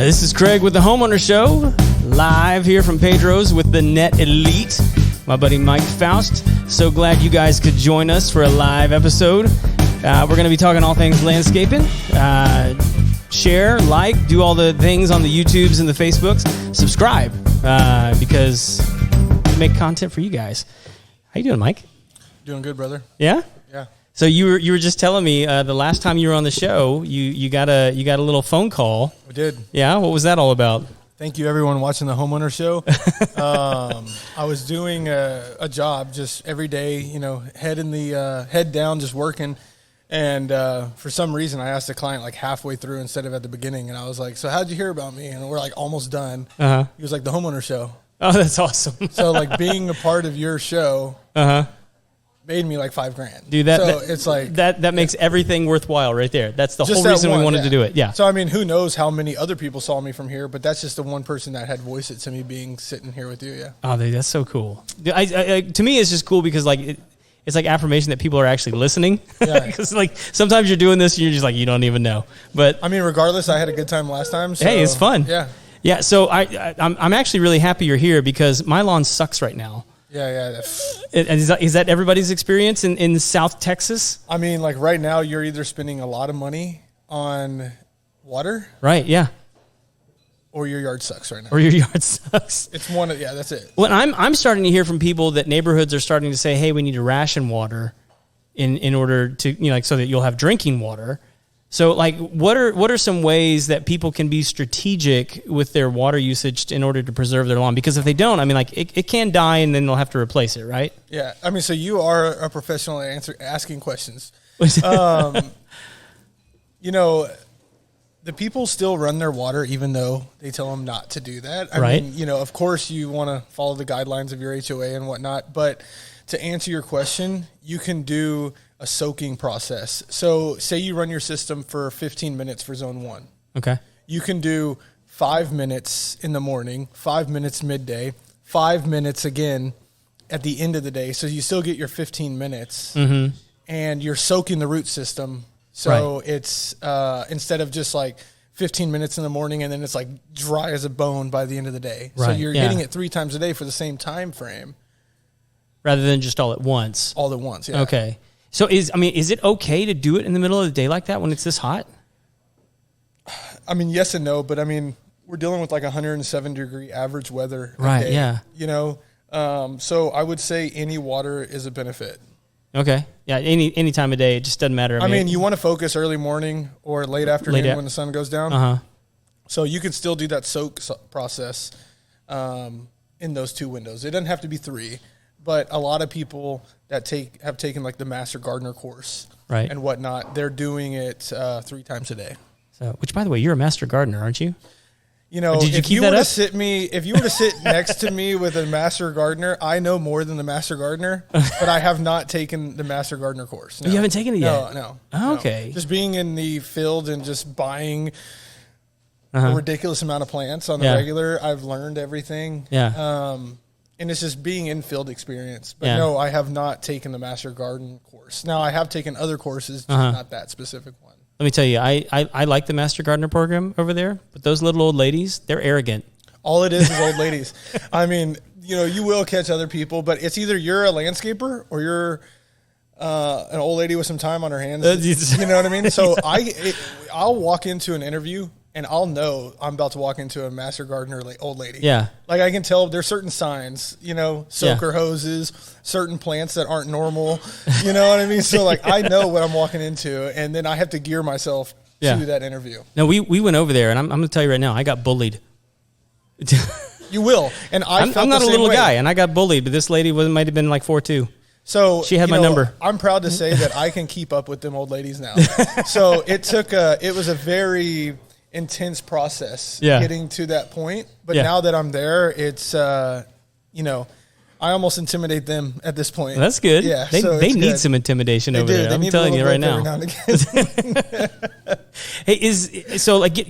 This is Craig with the Homeowners Show, live here from Pedro's with the Net Elite. My buddy Mike Faust. So glad you guys could join us for a live episode. We're going to be talking all things landscaping. Share, like, do all the things on the YouTubes and the Facebooks. Subscribe because we make content for you guys. How you doing, Mike? Doing good, brother. Yeah? Yeah. So you were just telling me the last time you were on the show, you got a little phone call. We did. Yeah, what was that all about? Thank you, everyone watching the Homeowner Show. I was doing a job just every day, head down, just working. And for some reason, I asked the client like halfway through instead of at the beginning. And I was like, so how'd you hear about me? And we're like almost done. Uh-huh. He was like, the Homeowner Show. Oh, that's awesome. So like being a part of your show made me like $5,000. Dude, it's like that makes everything worthwhile right there. That's the just whole reason we wanted yeah. to do it. Yeah. So I mean, who knows how many other people saw me from here, but that's just the one person that had voiced it to me being sitting here with you. Yeah. Oh, dude, that's so cool. To me, it's just cool because like it's like affirmation that people are actually listening. Yeah. Because like sometimes you're doing this and you're just like you don't even know. But I mean, regardless, I had a good time last time. So, hey, it's fun. Yeah. Yeah. So I'm actually really happy you're here because my lawn sucks right now. Yeah. Is that everybody's experience in South Texas? I mean, like right now, you're either spending a lot of money on water, right? Yeah, or your yard sucks right now. Or your yard sucks. It's one of that's it. Well, I'm starting to hear from people that neighborhoods are starting to say, "Hey, we need to ration water in order to so that you'll have drinking water." So, like, what are some ways that people can be strategic with their water usage in order to preserve their lawn? Because if they don't, I mean, like, it can die and then they'll have to replace it, right? Yeah. I mean, so you are a professional at asking questions. The people still run their water even though they tell them not to do that. I mean, of course you want to follow the guidelines of your HOA and whatnot, but to answer your question, you can do a soaking process. So say you run your system for 15 minutes for zone 1. Okay. You can do 5 minutes in the morning, 5 minutes midday, 5 minutes again at the end of the day. So you still get your 15 minutes and you're soaking the root system. So it's instead of just like 15 minutes in the morning and then it's like dry as a bone by the end of the day. Right. So you're getting it 3 times a day for the same time frame. Rather than just all at once. All at once, yeah. Okay. So is it okay to do it in the middle of the day like that when it's this hot? I mean, yes and no, but I mean, we're dealing with like 107-degree average weather. Right, day, yeah. So I would say any water is a benefit. Okay. Yeah, any time of day, it just doesn't matter. I mean, you want to focus early morning or late afternoon when the sun goes down. Uh-huh. So you can still do that soak process in those 2 windows. It doesn't have to be 3. But a lot of people that have taken like the Master Gardener course and whatnot, they're doing it 3 times a day. So, which, by the way, you're a Master Gardener, aren't you? If you were to sit next to me with a Master Gardener, I know more than the Master Gardener, but I have not taken the Master Gardener course. No. You haven't taken it yet? No. Oh, okay. No. Just being in the field and just buying a ridiculous amount of plants on the regular, I've learned everything. Yeah. And it's just being in field experience. But no, I have not taken the Master Garden course. Now, I have taken other courses, just not that specific one. Let me tell you, I like the Master Gardener program over there, but those little old ladies, they're arrogant. All it is old ladies. I mean, you will catch other people, but it's either you're a landscaper or you're an old lady with some time on her hands. You know what I mean? So I'll walk into an interview and I'll know I'm about to walk into a Master Gardener old lady. Yeah. Like I can tell there's certain signs, soaker hoses, certain plants that aren't normal. You know what I mean? So like I know what I'm walking into and then I have to gear myself to that interview. No, we went over there and I'm going to tell you right now, I got bullied. You will. And I'm not a little guy and I got bullied, but this lady might have been like 4'2". So she had my number. I'm proud to say that I can keep up with them old ladies now. So it was a very intense process getting to that point. But now that I'm there, it's, I almost intimidate them at this point. Well, that's good. Yeah, they need some intimidation over there. I'm telling you right now. Hey,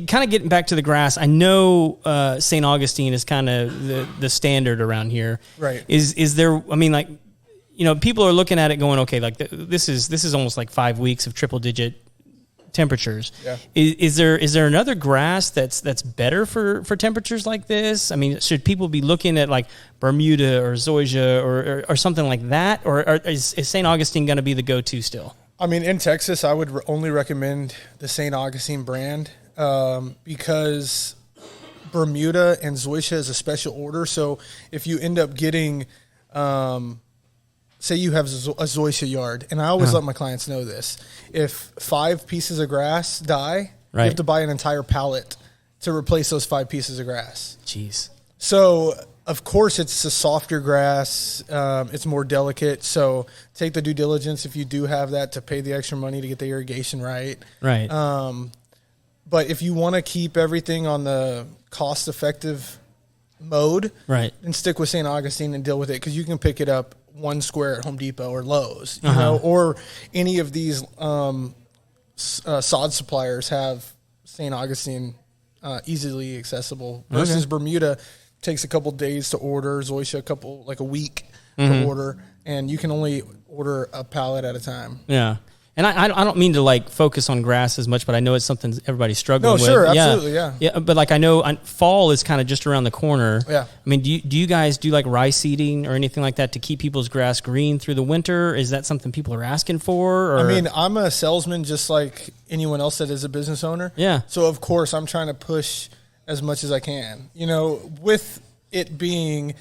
kind of getting back to the grass. I know St. Augustine is kind of the standard around here. Right. Is there? I mean, like, people are looking at it going, okay, like this is almost like 5 weeks of triple digit temperatures. Yeah. Is there another grass that's better for temperatures like this? I mean, should people be looking at like Bermuda or Zoysia or something like that, or is St. Augustine going to be the go-to still? I mean, in Texas, I would only recommend the St. Augustine brand because Bermuda and Zoysia is a special order. So if you end up getting, say you have a Zoysia yard, and I always let my clients know this. If 5 pieces of grass die, you have to buy an entire pallet to replace those 5 pieces of grass. Jeez. So, of course, it's a softer grass. It's more delicate. So take the due diligence if you do have that to pay the extra money to get the irrigation right. Right. But if you want to keep everything on the cost-effective mode, then stick with St. Augustine and deal with it, because you can pick it up 1 square at Home Depot or Lowe's, you know, or any of these sod suppliers have St. Augustine easily accessible versus Bermuda takes a couple days to order, Zoysia like a week to order, and you can only order a pallet at a time. Yeah. And I don't mean to like focus on grass as much, but I know it's something everybody's struggling with. No, sure, absolutely, yeah. But like I know fall is kind of just around the corner. Yeah. I mean, do you guys do like rice seeding or anything like that to keep people's grass green through the winter? Is that something people are asking for? Or? I mean, I'm a salesman just like anyone else that is a business owner. Yeah. So of course I'm trying to push as much as I can. You know, with it being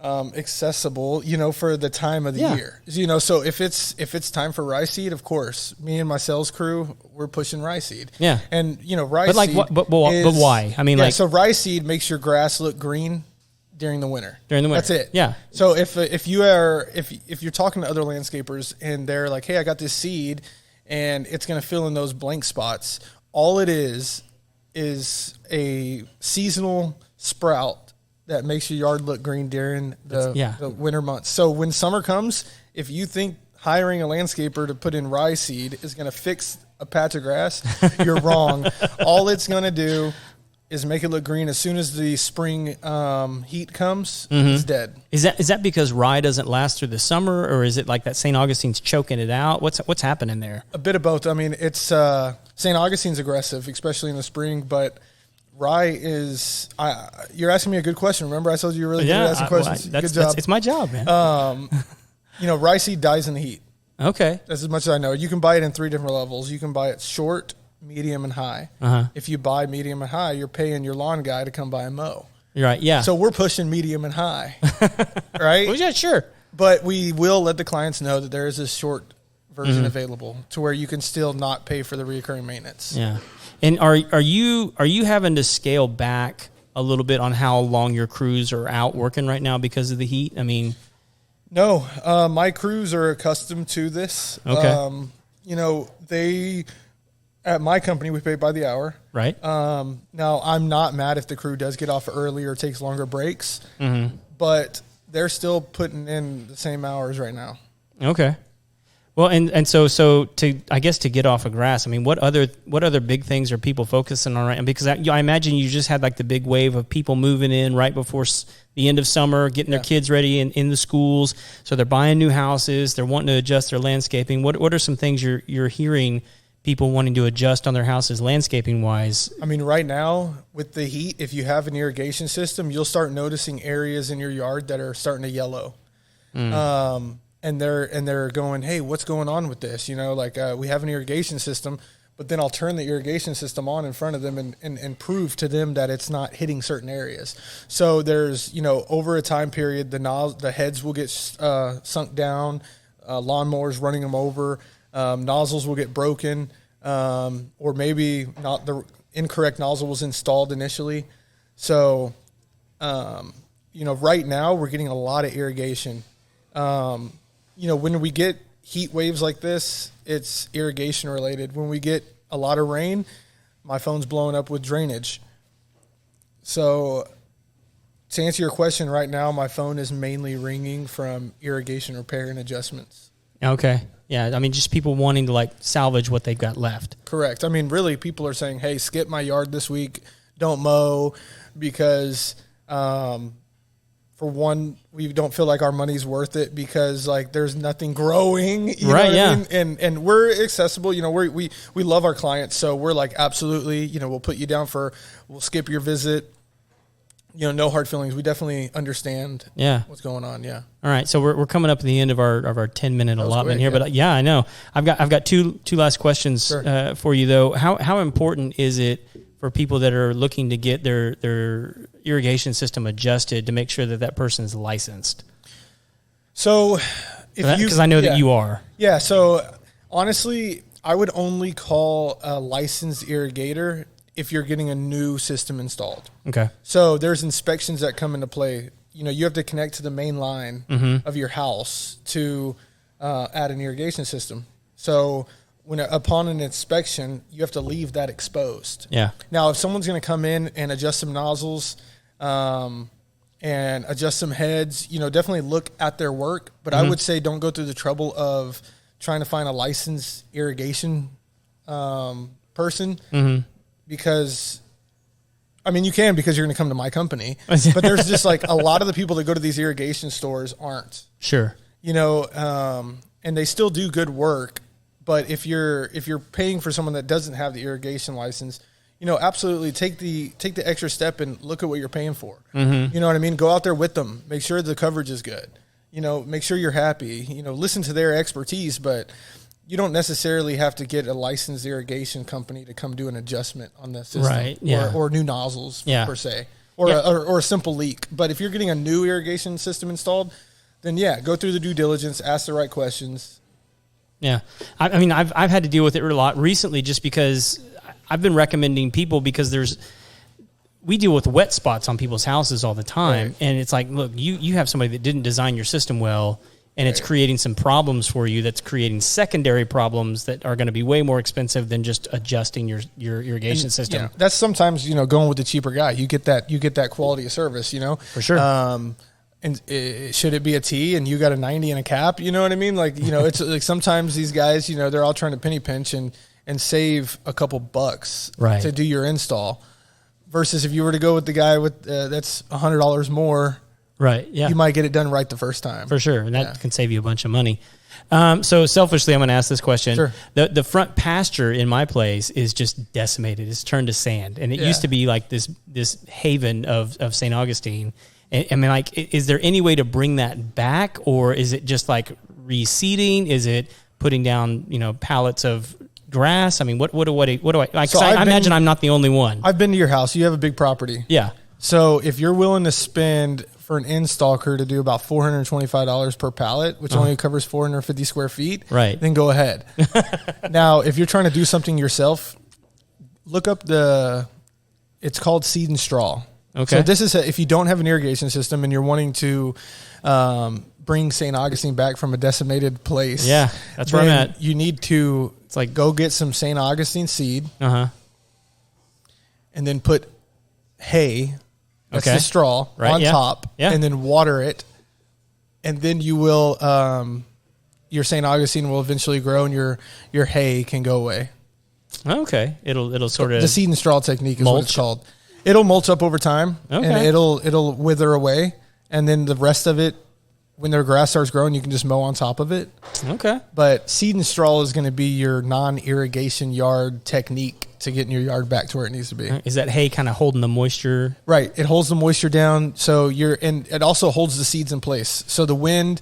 accessible, you know, for the time of the year, you know, so if it's time for rice seed, of course, me and my sales crew, we're pushing rice seed. Yeah. And you know, rice seed. But why? I mean, so rice seed makes your grass look green during the winter. That's it. Yeah. So if you're talking to other landscapers and they're like, hey, I got this seed and it's going to fill in those blank spots, all it is a seasonal sprout that makes your yard look green during the winter months. So when summer comes, if you think hiring a landscaper to put in rye seed is going to fix a patch of grass, you're wrong. All it's going to do is make it look green. As soon as the spring heat comes, it's dead. Is that because rye doesn't last through the summer, or is it like that St. Augustine's choking it out? What's happening there? A bit of both. I mean, it's St. Augustine's aggressive, especially in the spring, but rye is. You're asking me a good question. Remember, I told you you're really good at asking questions. Good job. It's my job, man. You know, rye seed dies in the heat. Okay. That's as much as I know. You can buy it in 3 different levels. You can buy it short, medium, and high. If you buy medium and high, you're paying your lawn guy to come by and mow. You're right. Yeah. So we're pushing medium and high, right? Well, yeah, sure. But we will let the clients know that there is a short version available to where you can still not pay for the recurring maintenance. Yeah. And are you having to scale back a little bit on how long your crews are out working right now because of the heat? I mean, no, my crews are accustomed to this. Okay. You know, at my company, we pay by the hour. Right. Now, I'm not mad if the crew does get off early or takes longer breaks, but they're still putting in the same hours right now. Okay. Well, and so to get off of grass, I mean, what other big things are people focusing on right now? Because I imagine you just had like the big wave of people moving in right before the end of summer, getting their kids ready in the schools. So they're buying new houses. They're wanting to adjust their landscaping. What are some things you're hearing people wanting to adjust on their houses landscaping wise? I mean, right now with the heat, if you have an irrigation system, you'll start noticing areas in your yard that are starting to yellow. And they're going, hey, what's going on with this? You know, like we have an irrigation system, but then I'll turn the irrigation system on in front of them and prove to them that it's not hitting certain areas. So there's, you know, over a time period, the heads will get sunk down, lawnmowers running them over, nozzles will get broken, or maybe not the incorrect nozzle was installed initially. So, you know, right now we're getting a lot of irrigation. You know, when we get heat waves like this, it's irrigation related. When we get a lot of rain, my phone's blowing up with drainage. So to answer your question right now, my phone is mainly ringing from irrigation repair and adjustments. Okay. Yeah. I mean, just people wanting to like salvage what they've got left. Correct. I mean, really people are saying, hey, skip my yard this week. Don't mow because, for one, we don't feel like our money's worth it because like there's nothing growing, you know right? what Yeah, I mean? And we're accessible. You know, we love our clients, so we're like absolutely. You know, we'll put you down we'll skip your visit. You know, no hard feelings. We definitely understand. Yeah. What's going on. Yeah. All right, so we're coming up at the end of our 10-minute allotment quick, here, yeah. but yeah, I know I've got two last questions Sure. For you though. How important is it for people that are looking to get their irrigation system adjusted to make sure that person is licensed? So, because I know that you are. Yeah. So honestly, I would only call a licensed irrigator if you're getting a new system installed. Okay. So there's inspections that come into play. You know, you have to connect to the main line Mm-hmm. of your house to add an irrigation system. So upon an inspection, you have to leave that exposed. Yeah. Now, if someone's going to come in and adjust some nozzles and adjust some heads, you know, definitely look at their work. But I would say don't go through the trouble of trying to find a licensed irrigation person. Mm-hmm. Because, I mean, you can because you're going to come to my company, but there's just like a lot of the people that go to these irrigation stores aren't. Sure. You know, and they still do good work, but if you're paying for someone that doesn't have the irrigation license, you know, absolutely take the extra step and look at what you're paying for. Mm-hmm. You know what I mean? Go out there with them, make sure the coverage is good. You know, make sure you're happy. You know, listen to their expertise, but you don't necessarily have to get a licensed irrigation company to come do an adjustment on the system, right? Yeah. or new nozzles per se, or a simple leak. But if you're getting a new irrigation system installed, then go through the due diligence, ask the right questions. Yeah, I mean, I've had to deal with it a lot recently, just because I've been recommending people because we deal with wet spots on people's houses all the time, right. And it's like, look, you have somebody that didn't design your system well. And it's creating some problems for you. That's creating secondary problems that are going to be way more expensive than just adjusting your irrigation system. Yeah, that's sometimes, you know, going with the cheaper guy. You get that quality of service, you know, for sure. And should it be a T and you got a 90 and a cap? You know what I mean? Like, you know, it's like sometimes these guys, you know, they're all trying to penny pinch and save a couple bucks to do your install. Versus if you were to go with the guy with that's $100 more. Right. Yeah. You might get it done right the first time. For sure. And that can save you a bunch of money. So selfishly, I'm going to ask this question. Sure. The front pasture in my place is just decimated. It's turned to sand. And it used to be like this haven of St. Augustine. I mean, like, is there any way to bring that back? Or is it just like reseeding? Is it putting down, you know, pallets of grass? I mean, what do I like? So I imagine I'm not the only one. I've been to your house. You have a big property. Yeah. So if you're willing to spend for an install crew to do about $425 per pallet, which only covers 450 square feet, right, then go ahead. Now, if you're trying to do something yourself, look up it's called seed and straw. Okay. So this is if you don't have an irrigation system and you're wanting to bring St. Augustine back from a decimated place. Yeah, that's where I'm at. You need to go get some St. Augustine seed. Uh-huh. And then put hay. That's the straw on top, and then water it, and then you will your St. Augustine will eventually grow, and your hay can go away. Okay, it'll sort of the seed and straw technique is what it's called. It'll mulch up over time, and it'll wither away, and then the rest of it, when their grass starts growing, you can just mow on top of it. Okay, but seed and straw is going to be your non-irrigation yard technique to getting your yard back to where it needs to be. Is that hay kind of holding the moisture? Right. It holds the moisture down. So and it also holds the seeds in place. So the wind,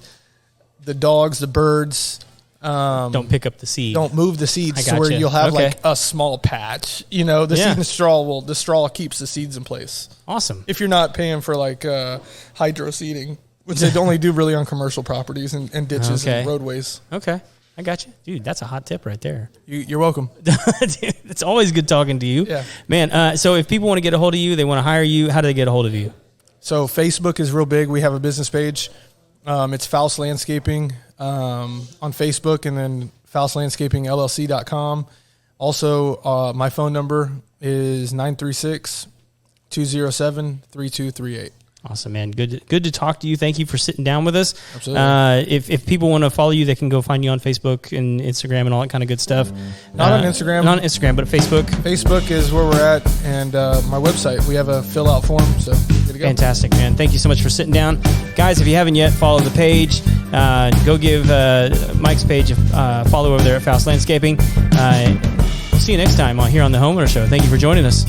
the dogs, the birds, don't pick up the seed. Don't move the seeds to where you'll have like a small patch. You know, the seed and straw the straw keeps the seeds in place. Awesome. If you're not paying for like hydro seeding, which they only do really on commercial properties and ditches and roadways. Okay. I got you. Dude, that's a hot tip right there. You're welcome. Dude, it's always good talking to you. Yeah. Man, so if people want to get a hold of you, they want to hire you, how do they get a hold of you? So Facebook is real big. We have a business page. It's Faust Landscaping on Facebook, and then faustlandscapingllc.com. Also, my phone number is 936-207-3238. Awesome, man. Good to talk to you. Thank you for sitting down with us. Absolutely. If people want to follow you, they can go find you on Facebook and Instagram and all that kind of good stuff. Not on Instagram. Not on Instagram, but Facebook. Facebook is where we're at, and my website. We have a fill-out form, so good to go. Fantastic, man. Thank you so much for sitting down. Guys, if you haven't yet, follow the page. Go give Mike's page a follow over there at Faust Landscaping. We'll see you next time here on the Homeowner Show. Thank you for joining us.